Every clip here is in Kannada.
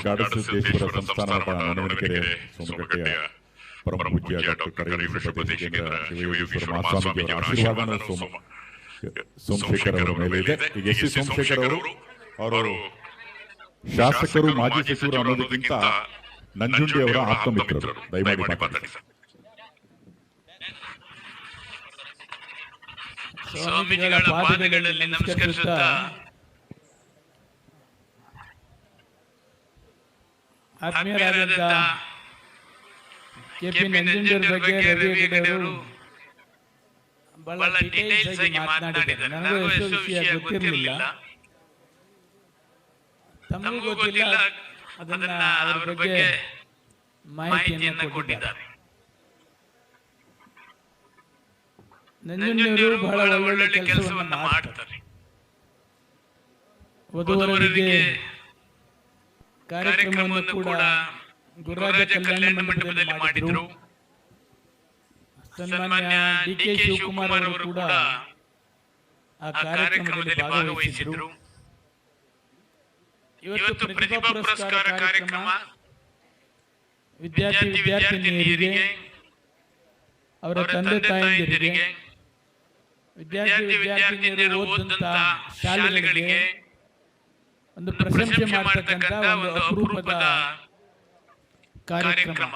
ಕಾಡಸಿದ್ದೇಶ್ವರ ಸಂಸ್ಥಾನ ಮಠ ನೊಣವೆನಕೆರೆ ಸೋಮಗಟ್ಟೆಯ ಪರಮ ಪೂಜ್ಯ ಡಾಕ್ಟರ್ ಕರೈ ವೃಷಭದೇಶಿಕೇಂದ್ರ ಶಿವಯೋಗೀಶ್ವರ ಮಹಾಸ್ವಾಮೀಜಿಯವರ ಆಶೀರ್ವಾದನ ಸೋಮಶೇಖರ್ ಅವರ ಮೇಲೆ ಇದೆ. ಈಗ ಎಸ್ ಸಿ ಸೋಮಶೇಖರ್ ಅವರು ಶಾಸಕರು ಮಾಜಿ ಸಚಿವರು ಅನ್ನೋದಕ್ಕಿಂತ ನಂಜುಂಡಿ ಅವರ ಆಪ್ತಮಿತ್ರರು. ದಯಮಾಡಿ ಮಾತಾಡಿ. ಸ್ವಾಮೀಜಿಗಳ ಪಾದಗಳಲ್ಲಿ ನಮಸ್ಕರಿಸುತ್ತಾ ಆತ್ಮೀಯರಾದಂಥ ಕೆ.ಪಿ. ನಂಜುಂಡಿಯವರ ಬಗ್ಗೆ ರವಿ ಹೆಗಡೆ ಅವರು ಬಹಳ ಡೀಟೇಲ್ಸ್ ಆಗಿ ಮಾತನಾಡಿದ್ದಾರೆ. ನನಗೂ ಎಷ್ಟೋ ವಿಷಯ ಗೊತ್ತಿರಲಿಲ್ಲ, ತಮಗೂ ಗೊತ್ತಿಲ್ಲ, ಅದನ್ನ ಅವರ ಬಗ್ಗೆ ಮಾಹಿತಿಯನ್ನು ಕೊಟ್ಟಿದ್ದಾರೆ. ನಂಜುಂಡಿಯವರು ಬಹಳ ಒಳ್ಳೊಳ್ಳೆ ಕೆಲಸವನ್ನು ಮಾಡ್ತಾರೆ. ವಧುವರರಿಗೆ ಕಾರ್ಯಕ್ರಮವನ್ನು ಕೂಡ ಗುರುರಾಜ ಕಲ್ಯಾಣ ಮಂಟಪದಲ್ಲಿ ಮಾಡಿದ್ರು. ಸನ್ಮಾನ್ಯ ಡಿ.ಕೆ. ಶಿವಕುಮಾರ್ ಅವರು ಕೂಡ ಆ ಕಾರ್ಯಕ್ರಮದಲ್ಲಿ ಭಾಗವಹಿಸಿದ್ರು. ಇವತ್ತು ಪ್ರತಿಭಾ ಪುರಸ್ಕಾರ ಕಾರ್ಯಕ್ರಮ ವಿದ್ಯಾರ್ಥಿನಿಯರಿಗೆ, ಅವರ ತಂದೆ ತಾಯಂದಿರಿಗೆ, ವಿದ್ಯಾರ್ಥಿನಿಯರು ಓದಂತ ಶಾಲೆಗಳಿಗೆ ಒಂದು ಪ್ರಶಂಸೆ ಮಾಡತಕ್ಕಂತ ಒಂದು ಅಪರೂಪದ ಕಾರ್ಯಕ್ರಮ.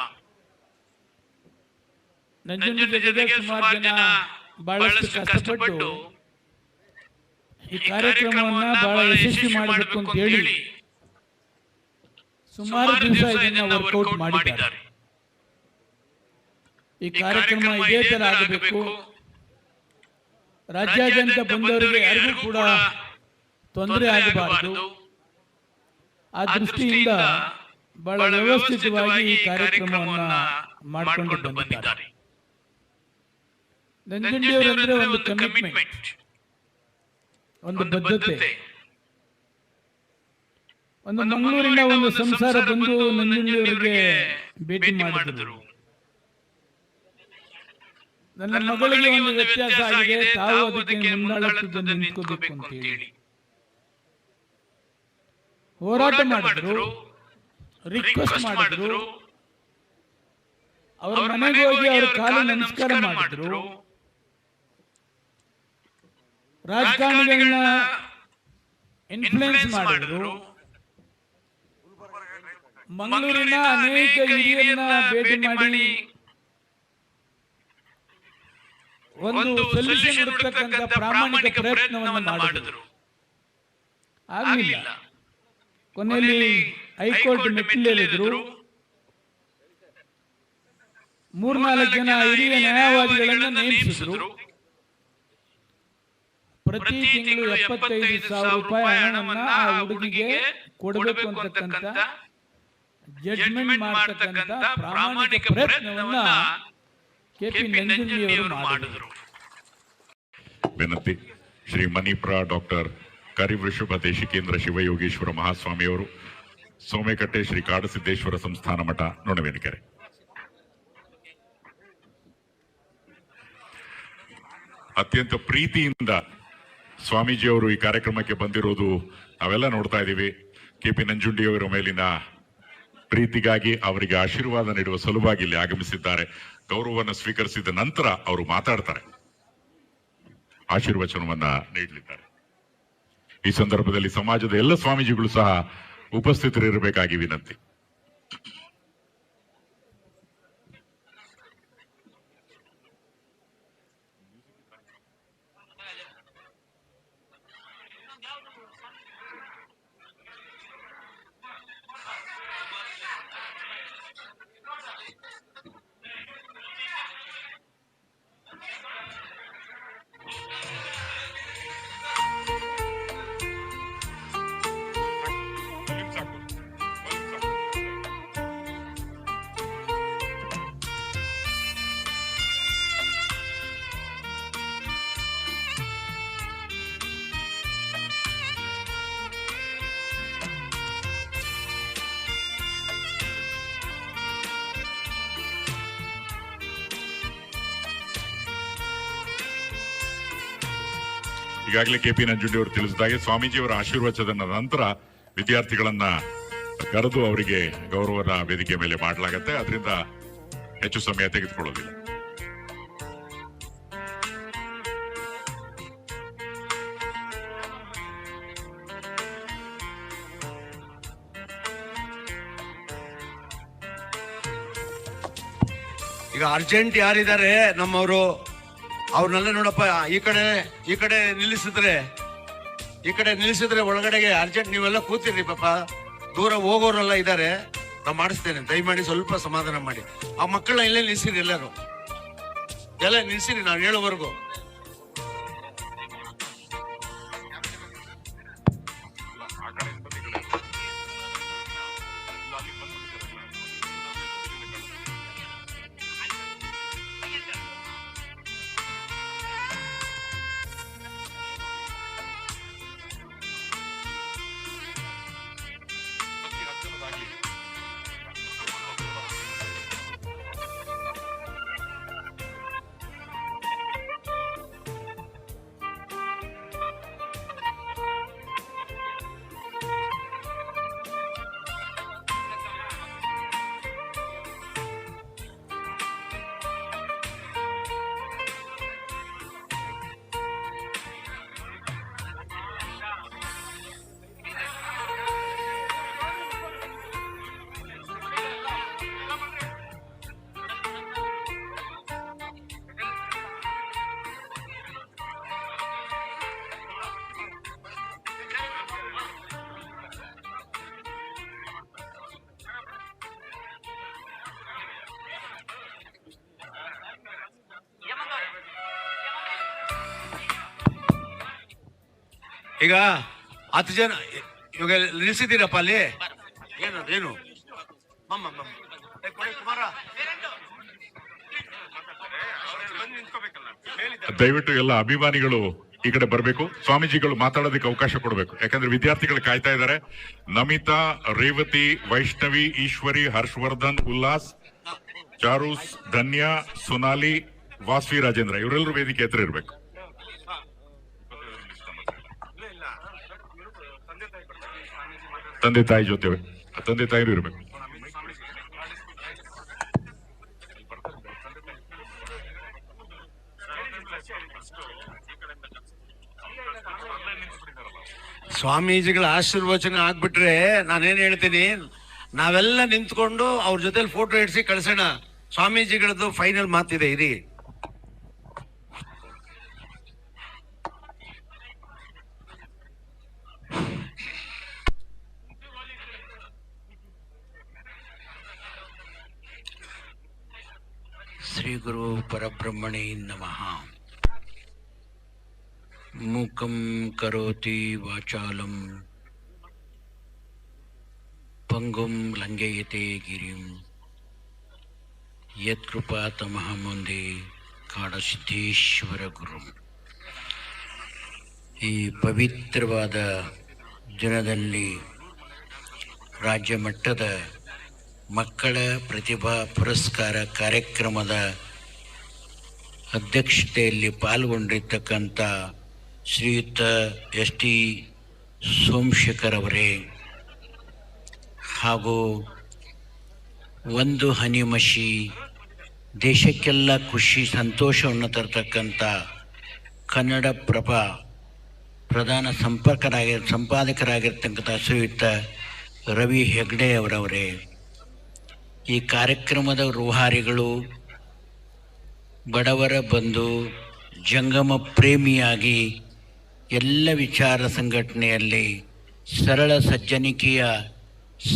ನಂಜುಂಡಿ ಜೊತೆಗೆ ಸುಮಾರು ಜನ ಬಹಳಷ್ಟು ಕಷ್ಟಪಟ್ಟು ಈ ಕಾರ್ಯಕ್ರಮವನ್ನ ಬಹಳ ಯಶಸ್ವಿ ಮಾಡಬೇಕು ಅಂತ ಹೇಳಿ ಸುಮಾರು ದಿವಸ ಇದನ್ನ ವರ್ಕೌಟ್ ಮಾಡಿದ್ದಾರೆ. ಈ ಕಾರ್ಯಕ್ರಮ ಇದೇ ತರ ಆಗಬೇಕು, ರಾಜ್ಯಾದ್ಯಂತ ಬಂದವರಿಗೆ ಯಾರಿಗೂ ಕೂಡ ತೊಂದರೆ ಆಗಬಾರದು, ಆ ದೃಷ್ಟಿಯಿಂದ ಬಹಳ ವ್ಯವಸ್ಥಿತವಾಗಿ ಈ ಕಾರ್ಯಕ್ರಮವನ್ನ ಮಾಡಿಕೊಂಡು ಬಂದಿದ್ದಾರೆ. ನಂಜುಂಡಿಯವರಂದ್ರೆ ಒಂದು ಕಮಿಟ್ಮೆಂಟ್, ಒಂದು ಬದ್ಧತೆ. ಒಂದು ಮಂಗಳೂರಿನ ಒಂದು ಸಂಸಾರ ಬಂದು ನಂಜುಂಡಿಯವರಿಗೆ ಭೇಟಿ ಮಾಡಿದ್ರು. ನನ್ನ ಮಗಳಿಗೆ ಒಂದು ವ್ಯತ್ಯಾಸ ಆಗಿದೆ, ತಾವು ಅದಕ್ಕೆ ಮುಂದಾಳತ್ವದಲ್ಲಿ ನಿಂತ್ಕೋಬೇಕು ಅಂತ ಹೇಳಿ ಹೋರಾಟ ಮಾಡಿದ್ರು, ರಿಕ್ವೆಸ್ಟ್ ಮಾಡಿದ್ರು. ಅವ್ರ ಮನೆಗೆ ಹೋಗಿ ಅವ್ರ ಕಾಲು ನಮಸ್ಕಾರ ಮಾಡಿದ್ರು. ರಾಜಕಾರಣಿಗಳನ್ನ ಇನ್ಫ್ಲುಯೆನ್ಸ್ ಮಾಡಿದ್ರು. ಮಂಗಳೂರಿನ ಅನೇಕ ಹಿರಿಯರನ್ನ ಭೇಟಿ ಮಾಡಿ ಒಂದು ಸೊಲ್ಯೂಷನ್ ಹುಡುಕತಕ್ಕಂತ ಪ್ರಾಮಾಣಿಕ ಪ್ರಯತ್ನವನ್ನು ಮಾಡಿದ್ರು. ಆಗಲಿಲ್ಲ. ಕೊನೆಯಲ್ಲಿ ಹೈಕೋರ್ಟ್ ಮೆಟ್ಟಿಲೇರಿದ್ರು. 3-4 ಜನ ಹಿರಿಯ ನ್ಯಾಯವಾದಿಗಳನ್ನು ನೇಮಿಸಿದ್ರು. ಪ್ರತಿ ತಿಂಗಳು 75,000 ರೂಪಾಯಿ ಹಣವನ್ನ ಆ ಹುಡುಗಿಗೆ ಕೊಡಬೇಕು ಅಂತಕ್ಕಂಥ ಜಡ್ಜ್ಮೆಂಟ್ ಮಾಡತಕ್ಕಂಥ ಪ್ರಾಮಾಣಿಕ ಪ್ರಯತ್ನವನ್ನ ಕೆ.ಪಿ. ನಂಜುಂಡಿಯವರು ಮಾಡಿದ್ರು. ವಿನಂತಿ. ಶ್ರೀ ಮಣಿಪುರ ಡಾಕ್ಟರ್ ಕರಿ ವೃಷಭದೇಶಿಕೇಂದ್ರ ಶಿವಯೋಗೀಶ್ವರ ಮಹಾಸ್ವಾಮಿಯವರು, ಸೋಮೆಕಟ್ಟೆ ಶ್ರೀ ಕಾಡಸಿದ್ದೇಶ್ವರ ಸಂಸ್ಥಾನ ಮಠ, ನೊಣವೆನಕೆರೆ. ಅತ್ಯಂತ ಪ್ರೀತಿಯಿಂದ ಸ್ವಾಮೀಜಿಯವರು ಈ ಕಾರ್ಯಕ್ರಮಕ್ಕೆ ಬಂದಿರುವುದು ನಾವೆಲ್ಲ ನೋಡ್ತಾ ಇದ್ದೀವಿ. ಕೆ.ಪಿ. ನಂಜುಂಡಿಯವರ ಮೇಲಿನ ಪ್ರೀತಿಗಾಗಿ ಅವರಿಗೆ ಆಶೀರ್ವಾದ ನೀಡುವ ಸಲುವಾಗಿ ಇಲ್ಲಿ ಆಗಮಿಸಿದ್ದಾರೆ. ಗೌರವವನ್ನು ಸ್ವೀಕರಿಸಿದ ನಂತರ ಅವರು ಮಾತಾಡ್ತಾರೆ, ಆಶೀರ್ವಚನವನ್ನ ನೀಡಲಿದ್ದಾರೆ. ಈ ಸಂದರ್ಭದಲ್ಲಿ ಸಮಾಜದ ಎಲ್ಲ ಸ್ವಾಮೀಜಿಗಳು ಸಹ ಉಪಸ್ಥಿತರಿರಬೇಕಾಗಿ ವಿನಂತಿ. ಈಗಾಗಲೇ ಕೆ.ಪಿ. ನಂಜುಂಡಿ ಅವರು ತಿಳಿಸಿದಾಗೆ ಸ್ವಾಮೀಜಿಯವರ ಆಶೀರ್ವಚನದ ನಂತರ ವಿದ್ಯಾರ್ಥಿಗಳನ್ನ ಕರೆದು ಅವರಿಗೆ ಗೌರವನ ವೇದಿಕೆ ಮೇಲೆ ಮಾಡಲಾಗತ್ತೆ. ಅದರಿಂದ ಹೆಚ್ಚು ಸಮಯ ತೆಗೆದುಕೊಳ್ಳೋದಿಲ್ಲ. ಈಗ ಅರ್ಜೆಂಟ್ ಯಾರಿದ್ದಾರೆ ನಮ್ಮವರು, ಅವ್ರನ್ನೆಲ್ಲ ನೋಡಪ್ಪ ಈ ಕಡೆ ನಿಲ್ಲಿಸಿದ್ರೆ ಒಳಗಡೆಗೆ ಅರ್ಜೆಂಟ್ ನೀವೆಲ್ಲ ಕೂತಿರ್ರಿ ಪಾಪ. ದೂರ ಹೋಗೋರೆಲ್ಲ ಇದ್ದಾರೆ, ನಾ ಮಾಡಿಸ್ತೇನೆ. ದಯಮಾಡಿ ಸ್ವಲ್ಪ ಸಮಾಧಾನ ಮಾಡಿ. ಆ ಮಕ್ಕಳನ್ನ ಇಲ್ಲೇ ನಿಲ್ಸಿರಿ, ಎಲ್ಲ ನಿಲ್ಸಿರಿ ನಾವು ಹೇಳೋವರೆಗೂ. ಈಗ 10 ಜನ ಇವಾಗ ನಿಲ್ಸಿದ್ದೀರಪ್ಪ ಅಲ್ಲಿ. ಏನು ದಯವಿಟ್ಟು ಎಲ್ಲ ಅಭಿಮಾನಿಗಳು ಈ ಕಡೆ ಬರಬೇಕು. ಸ್ವಾಮೀಜಿಗಳು ಮಾತಾಡೋದಕ್ಕೆ ಅವಕಾಶ ಕೊಡಬೇಕು. ಯಾಕಂದ್ರೆ ವಿದ್ಯಾರ್ಥಿಗಳು ಕಾಯ್ತಾ ಇದ್ದಾರೆ. ನಮಿತಾ, ರೇವತಿ, ವೈಷ್ಣವಿ, ಈಶ್ವರಿ, ಹರ್ಷವರ್ಧನ್, ಉಲ್ಲಾಸ್, ಚಾರೂಸ್, ಧನ್ಯ, ಸೊನಾಲಿ, ವಾಸ್ವಿ, ರಾಜೇಂದ್ರ ಇವರೆಲ್ಲರೂ ವೇದಿಕೆ ಹತ್ರ ಇರಬೇಕು. ತಂದೆ ತಾಯಿ ಜೊತೆ ತಂದೆ ತಾಯಿನೂ ಇರಬೇಕು. ಸ್ವಾಮೀಜಿಗಳ ಆಶೀರ್ವಚನ ಆಗ್ಬಿಟ್ರೆ ನಾನೇನ್ ಹೇಳ್ತೀನಿ, ನಾವೆಲ್ಲ ನಿಂತ್ಕೊಂಡು ಅವ್ರ ಜೊತೆ ಫೋಟೋ ಇಡ್ಸಿ ಕಳ್ಸೋಣ. ಸ್ವಾಮೀಜಿಗಳದ್ದು ಫೈನಲ್ ಮಾತಿದೆ, ಇರಿ. ಶ್ರೀ ಗುರು ಪರಬ್ರಹ್ಮಣೇ ನಮಃ. ಮೂಕಂ ಕರೋತಿ ವಾಚಾಲಂ ಪಂಗುಂ ಲಂಘಯತೆ ಗಿರಿಂ ಯತ್ಕೃಪಾತಮಹಂ ವಂದೇ ಕಾಡಸಿದ್ದೇಶ್ವರ ಗುರು. ಈ ಪವಿತ್ರವಾದ ದಿನದಲ್ಲಿ ರಾಜ್ಯ ಮಟ್ಟದ ಮಕ್ಕಳ ಪ್ರತಿಭಾ ಪುರಸ್ಕಾರ ಕಾರ್ಯಕ್ರಮದ ಅಧ್ಯಕ್ಷತೆಯಲ್ಲಿ ಪಾಲ್ಗೊಂಡಿರ್ತಕ್ಕಂಥ ಶ್ರೀಯುತ SD ಸೋಮಶೇಖರ್ ಅವರೇ ಹಾಗೂ ಒಂದು ಹನಿ ಮಷಿ ದೇಶಕ್ಕೆಲ್ಲ ಖುಷಿ ಸಂತೋಷವನ್ನು ತರತಕ್ಕಂಥ ಕನ್ನಡಪ್ರಭ ಪ್ರಧಾನ ಸಂಪಾದಕರಾಗಿರ್ತಕ್ಕಂಥ ಶ್ರೀಯುತ ರವಿ ಹೆಗ್ಡೆ ಅವರವರೇ, ಈ ಕಾರ್ಯಕ್ರಮದ ರೂಹಾರಿಗಳು, ಬಡವರ ಬಂಧು, ಜಂಗಮ ಪ್ರೇಮಿಯಾಗಿ ಎಲ್ಲ ವಿಚಾರ ಸಂಘಟನೆಯಲ್ಲಿ ಸರಳ ಸಜ್ಜನಿಕೆಯ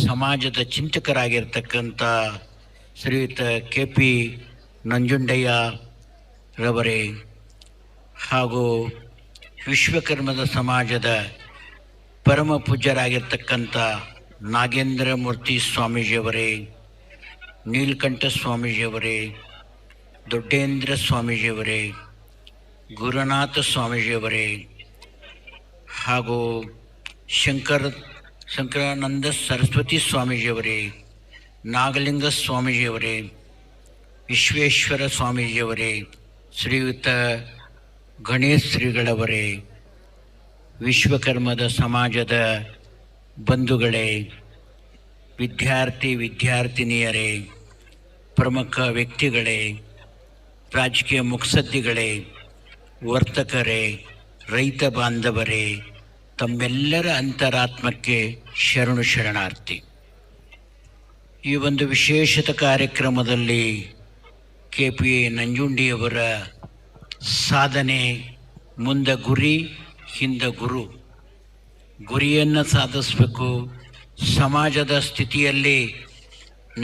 ಸಮಾಜದ ಚಿಂತಕರಾಗಿರ್ತಕ್ಕಂಥ ಶ್ರೀಯುತ KP ನಂಜುಂಡಯ್ಯ ರವರೇ ಹಾಗೂ ವಿಶ್ವಕರ್ಮದ ಸಮಾಜದ ಪರಮ ಪೂಜ್ಯರಾಗಿರ್ತಕ್ಕಂಥ ನಾಗೇಂದ್ರ ಮೂರ್ತಿ ಸ್ವಾಮೀಜಿಯವರೇ, ನೀಲಕಂಠ ಸ್ವಾಮೀಜಿಯವರೇ, ದೊಡ್ಡೇಂದ್ರ ಸ್ವಾಮೀಜಿಯವರೇ, ಗುರುನಾಥ ಸ್ವಾಮೀಜಿಯವರೇ ಹಾಗೂ ಶಂಕರಾನಂದ ಸರಸ್ವತಿ ಸ್ವಾಮೀಜಿಯವರೇ, ನಾಗಲಿಂಗ ಸ್ವಾಮೀಜಿಯವರೇ, ವಿಶ್ವೇಶ್ವರ ಸ್ವಾಮೀಜಿಯವರೇ, ಶ್ರೀಯುತ ಗಣೇಶ್ ಶ್ರೀಗಳವರೇ, ವಿಶ್ವಕರ್ಮದ ಸಮಾಜದ ಬಂಧುಗಳೇ, ವಿದ್ಯಾರ್ಥಿನಿಯರೇ, ಪ್ರಮುಖ ವ್ಯಕ್ತಿಗಳೇ, ರಾಜಕೀಯ ಮುತ್ಸದ್ದಿಗಳೇ, ವರ್ತಕರೇ, ರೈತ ಬಾಂಧವರೇ, ತಮ್ಮೆಲ್ಲರ ಅಂತರಾತ್ಮಕ್ಕೆ ಶರಣಾರ್ಥಿ. ಈ ಒಂದು ವಿಶೇಷತ ಕಾರ್ಯಕ್ರಮದಲ್ಲಿ KP ನಂಜುಂಡಿಯವರ ಸಾಧನೆ, ಮುಂದೆ ಗುರಿ, ಹಿಂದೆ ಗುರಿಯನ್ನು ಸಾಧಿಸಬೇಕು. ಸಮಾಜದ ಸ್ಥಿತಿಯಲ್ಲಿ,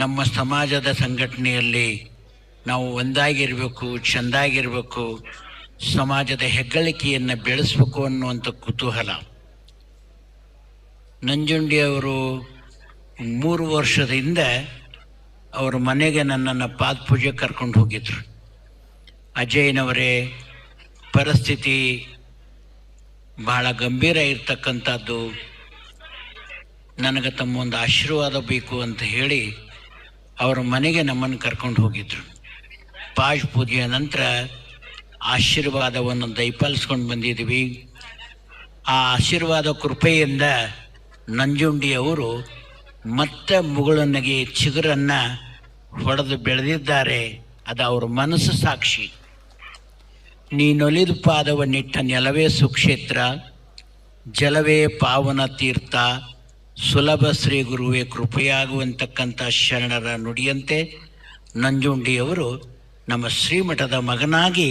ನಮ್ಮ ಸಮಾಜದ ಸಂಘಟನೆಯಲ್ಲಿ ನಾವು ಒಂದಾಗಿರಬೇಕು, ಚೆಂದಾಗಿರಬೇಕು, ಸಮಾಜದ ಹೆಗ್ಗಳಿಕೆಯನ್ನು ಬೆಳೆಸಬೇಕು ಅನ್ನುವಂಥ ಕುತೂಹಲ. ನಂಜುಂಡಿಯವರು 3 ವರ್ಷದ ಹಿಂದೆ ಅವರ ಮನೆಗೆ ನನ್ನನ್ನು ಪಾದಪೂಜೆ ಕರ್ಕೊಂಡು ಹೋಗಿದ್ರು. ಅಜಯ್ನವರೇ, ಪರಿಸ್ಥಿತಿ ಬಹಳ ಗಂಭೀರ ಇರ್ತಕ್ಕಂಥದ್ದು, ನನಗೆ ತಮ್ಮ ಒಂದು ಆಶೀರ್ವಾದ ಬೇಕು ಅಂತ ಹೇಳಿ ಅವರ ಮನೆಗೆ ನಮ್ಮನ್ನು ಕರ್ಕೊಂಡು ಹೋಗಿದ್ರು. ಪಾಜ್ ಪೂಜೆಯ ನಂತರ ಆಶೀರ್ವಾದವನ್ನು ದಯಪಾಲಿಸ್ಕೊಂಡು ಬಂದಿದ್ದೀವಿ. ಆ ಆಶೀರ್ವಾದ ಕೃಪೆಯಿಂದ ನಂಜುಂಡಿಯವರು ಮತ್ತೆ ಮುಗುಳನಿಗೆ ಚಿಗುರನ್ನು ಹೊಡೆದು ಬೆಳೆದಿದ್ದಾರೆ. ಅದು ಅವರ ಮನಸ್ಸು ಸಾಕ್ಷಿ. ನೀನೊಲಿದು ಪಾದವನ್ನಿಟ್ಟ ನೆಲವೇ ಸುಕ್ಷೇತ್ರ, ಜಲವೇ ಪಾವನ ತೀರ್ಥ, ಸುಲಭ ಶ್ರೀ ಗುರುವೇ ಕೃಪೆಯಾಗುವಂತಕ್ಕಂಥ ಶರಣರ ನುಡಿಯಂತೆ ನಂಜುಂಡಿಯವರು ನಮ್ಮ ಶ್ರೀಮಠದ ಮಗನಾಗಿ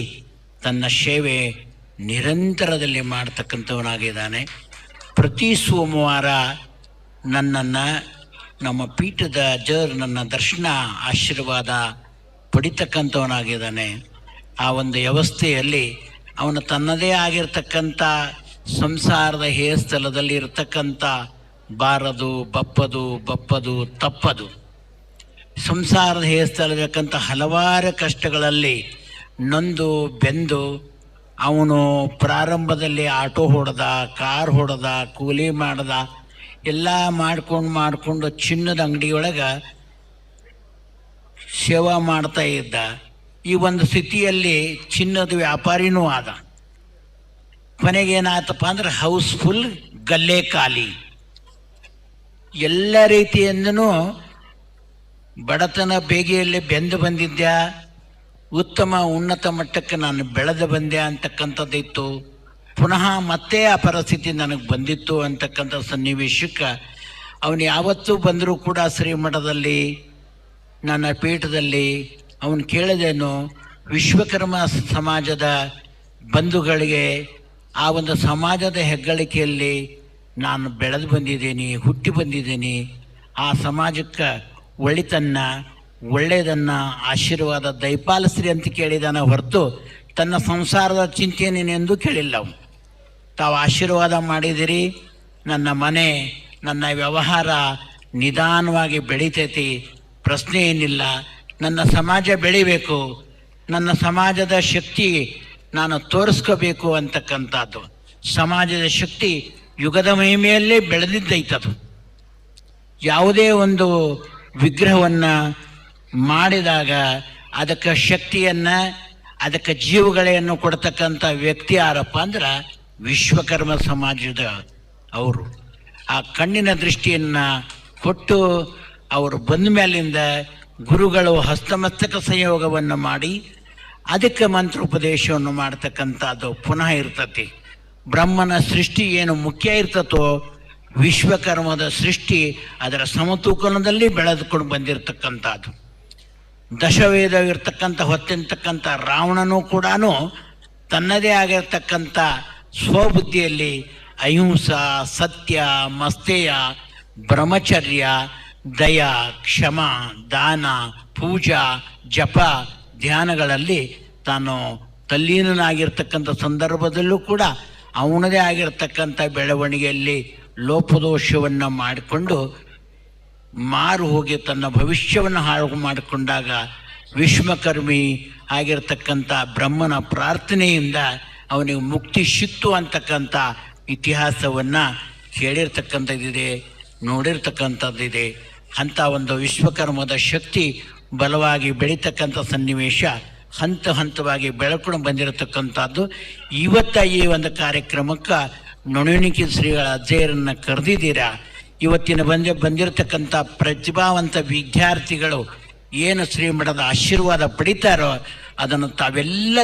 ತನ್ನ ಸೇವೆ ನಿರಂತರದಲ್ಲಿ ಮಾಡ್ತಕ್ಕಂಥವನಾಗಿದ್ದಾನೆ. ಪ್ರತಿ ಸೋಮವಾರ ನನ್ನನ್ನು ನಮ್ಮ ಪೀಠದ ನನ್ನ ದರ್ಶನ ಆಶೀರ್ವಾದ ಪಡಿತಕ್ಕಂಥವನಾಗಿದ್ದಾನೆ. ಆ ಒಂದು ವ್ಯವಸ್ಥೆಯಲ್ಲಿ ಅವನು ತನ್ನದೇ ಆಗಿರ್ತಕ್ಕಂಥ ಸಂಸಾರದ ಹೇಯಸ್ಥಳದಲ್ಲಿ ಇರತಕ್ಕಂಥ ಬಾರದು, ಬಪ್ಪದು, ತಪ್ಪದು, ಸಂಸಾರದ ಹೇಯಸ್ಥಳದಕ್ಕಂಥ ಹಲವಾರು ಕಷ್ಟಗಳಲ್ಲಿ ನೊಂದು ಬೆಂದು ಅವನು ಪ್ರಾರಂಭದಲ್ಲಿ ಆಟೋ ಹೊಡೆದ, ಕಾರ್ ಹೊಡೆದ, ಕೂಲಿ ಮಾಡ್ದ, ಎಲ್ಲ ಮಾಡ್ಕೊಂಡು ಚಿನ್ನದ ಅಂಗಡಿಯೊಳಗೆ ಸೇವಾ ಮಾಡ್ತಾ ಇದ್ದ. ಈ ಒಂದು ಸ್ಥಿತಿಯಲ್ಲಿ ಚಿನ್ನದ ವ್ಯಾಪಾರಿನೂ ಆದ. ಕೊನೆಗೇನಾಯ್ತಪ್ಪ ಅಂದ್ರೆ ಹೌಸ್ಫುಲ್, ಗಲ್ಲೆ ಖಾಲಿ. ಎಲ್ಲ ರೀತಿಯಿಂದನೂ ಬಡತನ ಬೇಗೆಯಲ್ಲಿ ಬೆಂದು ಬಂದಿದ್ದೆ, ಉತ್ತಮ ಉನ್ನತ ಮಟ್ಟಕ್ಕೆ ನಾನು ಬೆಳೆದು ಬಂದೆ ಅಂತಕ್ಕಂಥದ್ದಿತ್ತು. ಪುನಃ ಮತ್ತೆ ಆ ಪರಿಸ್ಥಿತಿ ನನಗೆ ಬಂದಿತ್ತು ಅಂತಕ್ಕಂಥ ಸನ್ನಿವೇಶಕ್ಕೆ ಅವನು ಯಾವತ್ತೂ ಬಂದರೂ ಕೂಡ ಶ್ರೀಮಠದಲ್ಲಿ, ನನ್ನ ಪೀಠದಲ್ಲಿ ಅವನು ಕೇಳಿದೇನು, ವಿಶ್ವಕರ್ಮ ಸಮಾಜದ ಬಂಧುಗಳಿಗೆ ಆ ಒಂದು ಸಮಾಜದ ಹೆಗ್ಗಳಿಕೆಯಲ್ಲಿ ನಾನು ಬೆಳೆದು ಬಂದಿದ್ದೀನಿ, ಹುಟ್ಟಿ ಬಂದಿದ್ದೀನಿ, ಆ ಸಮಾಜಕ್ಕೆ ಒಳ್ಳೆಯದನ್ನು ಆಶೀರ್ವಾದ ದಯಪಾಲಿಸ್ರಿ ಅಂತ ಕೇಳಿದಾನ ಹೊರತು ತನ್ನ ಸಂಸಾರದ ಚಿಂತೆಯನ್ನೆಂದೂ ಕೇಳಿಲ್ಲ. ಅವನು ತಾವು ಆಶೀರ್ವಾದ ಮಾಡಿದಿರಿ, ನನ್ನ ಮನೆ, ನನ್ನ ವ್ಯವಹಾರ ನಿಧಾನವಾಗಿ ಬೆಳೀತೈತಿ, ಪ್ರಶ್ನೆ ಏನಿಲ್ಲ. ನನ್ನ ಸಮಾಜ ಬೆಳಿಬೇಕು, ನನ್ನ ಸಮಾಜದ ಶಕ್ತಿ ನಾನು ತೋರಿಸ್ಕೋಬೇಕು ಅಂತಕ್ಕಂಥದ್ದು. ಸಮಾಜದ ಶಕ್ತಿ ಯುಗದ ಮಹಿಮೆಯಲ್ಲೇ ಬೆಳೆದಿದ್ದೈತದು. ಯಾವುದೇ ಒಂದು ವಿಗ್ರಹವನ್ನು ಮಾಡಿದಾಗ ಅದಕ್ಕೆ ಶಕ್ತಿಯನ್ನು, ಅದಕ್ಕೆ ಜೀವಗಳನ್ನು ಕೊಡ್ತಕ್ಕಂಥ ವ್ಯಕ್ತಿ ಯಾರಪ್ಪ ಅಂದ್ರೆ ವಿಶ್ವಕರ್ಮ ಸಮಾಜದ ಅವರು. ಆ ಕಣ್ಣಿನ ದೃಷ್ಟಿಯನ್ನು ಕೊಟ್ಟು ಅವರು ಬಂದ ಮೇಲಿಂದ ಗುರುಗಳು ಹಸ್ತಮಸ್ತಕ ಸಂಯೋಗವನ್ನು ಮಾಡಿ ಅದಕ್ಕೆ ಮಂತ್ರೋಪದೇಶವನ್ನು ಮಾಡ್ತಕ್ಕಂಥದ್ದು ಪುನಃ ಇರ್ತತಿ. ಬ್ರಹ್ಮನ ಸೃಷ್ಟಿ ಏನು ಮುಖ್ಯ ಇರ್ತತೋ, ವಿಶ್ವಕರ್ಮದ ಸೃಷ್ಟಿ ಅದರ ಸಮತೂಕನದಲ್ಲಿ ಬೆಳೆದುಕೊಂಡು ಬಂದಿರತಕ್ಕಂಥದ್ದು. ದಶವೇದವಿರ್ತಕ್ಕಂಥ ಹೊತ್ತಿರ್ತಕ್ಕಂಥ ರಾವಣನೂ ಕೂಡ ತನ್ನದೇ ಆಗಿರ್ತಕ್ಕಂಥ ಸ್ವಬುದ್ಧಿಯಲ್ಲಿ ಅಹಿಂಸ, ಸತ್ಯ, ಮಸ್ತೇಯ, ಬ್ರಹ್ಮಚರ್ಯ, ದಯ, ಕ್ಷಮ, ದಾನ, ಪೂಜಾ, ಜಪ, ಧ್ಯಾನಗಳಲ್ಲಿ ತಾನು ತಲ್ಲೀನನಾಗಿರ್ತಕ್ಕಂಥ ಸಂದರ್ಭದಲ್ಲೂ ಕೂಡ ಅವನದೇ ಆಗಿರ್ತಕ್ಕಂಥ ಬೆಳವಣಿಗೆಯಲ್ಲಿ ಲೋಪದೋಷವನ್ನು ಮಾಡಿಕೊಂಡು ಮಾರು ಹೋಗಿ ತನ್ನ ಭವಿಷ್ಯವನ್ನು ಹಾಳು ಮಾಡಿಕೊಂಡಾಗ ವಿಶ್ವಕರ್ಮಿ ಆಗಿರ್ತಕ್ಕಂಥ ಬ್ರಹ್ಮನ ಪ್ರಾರ್ಥನೆಯಿಂದ ಅವನಿಗೆ ಮುಕ್ತಿ ಸಿಕ್ತು ಅಂತಕ್ಕಂಥ ಇತಿಹಾಸವನ್ನು ಕೇಳಿರ್ತಕ್ಕಂಥದ್ದಿದೆ, ನೋಡಿರ್ತಕ್ಕಂಥದ್ದಿದೆ. ಅಂಥ ಒಂದು ವಿಶ್ವಕರ್ಮದ ಶಕ್ತಿ ಬಲವಾಗಿ ಬೆಳೀತಕ್ಕಂಥ ಸನ್ನಿವೇಶ ಹಂತವಾಗಿ ಬೆಳಕೊಂಡು ಬಂದಿರತಕ್ಕಂಥದ್ದು. ಇವತ್ತ ಈ ಒಂದು ಕಾರ್ಯಕ್ರಮಕ್ಕೆ ನೊಣುಣಿಕೆ ಶ್ರೀಗಳ ಅಜ್ಜೆಯರನ್ನು ಕರೆದಿದ್ದೀರಾ. ಇವತ್ತಿನ ಬಂದಿರತಕ್ಕಂಥ ಪ್ರತಿಭಾವಂತ ವಿದ್ಯಾರ್ಥಿಗಳು ಏನು ಶ್ರೀಮಠದ ಆಶೀರ್ವಾದ ಪಡಿತಾರೋ ಅದನ್ನು ತಾವೆಲ್ಲ